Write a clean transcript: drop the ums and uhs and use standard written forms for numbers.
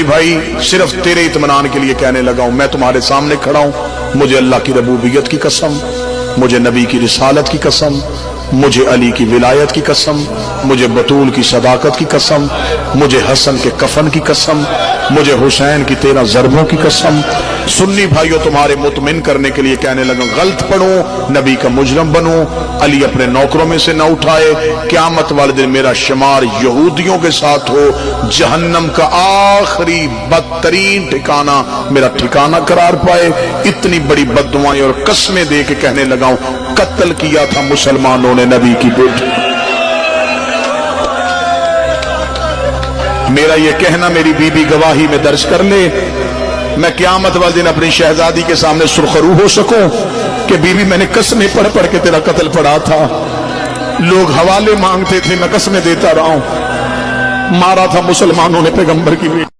भाई सिर्फ तेरे इत्मीनान के लिए कहने लगा हूं, मैं तुम्हारे सामने खड़ा हूं, मुझे अल्लाह की रबूबियत की कसम, मुझे नबी की रिसालत की कसम, मुझे अली की विलायत की कसम, मुझे बतूल की सदाकत की कसम, मुझे हसन के कफन की कसम, मुझे हुसैन की 13 ज़रबों की कसम। सुन्नी भाइयों तुम्हारे मुतमिन करने के लिए कहने लगा, गलत पढ़ूं, नबी का मुजरम बनूं, अली अपने नौकरों में से न उठाए, क़यामत वाले दिन मेरा शुमार यहूदियों के साथ हो, जहन्नम का आखिरी बदतरीन ठिकाना मेरा ठिकाना करार पाए। इतनी बड़ी बद्दुआएं और कसमें दे के कहने लगा हूं, कत्ल किया था मुसलमानों ने नबी की बेटी। मेरा ये कहना मेरी बीबी गवाही में दर्ज कर ले, मैं क़यामत वाले दिन अपनी शहजादी के सामने सुरखरू हो सकूं कि बीबी मैंने कसमें पढ़ पढ़ के तेरा कत्ल पढ़ा था, लोग हवाले मांगते थे, मैं कसमें देता रहा हूं, मारा था मुसलमानों ने पैगंबर की बेटी।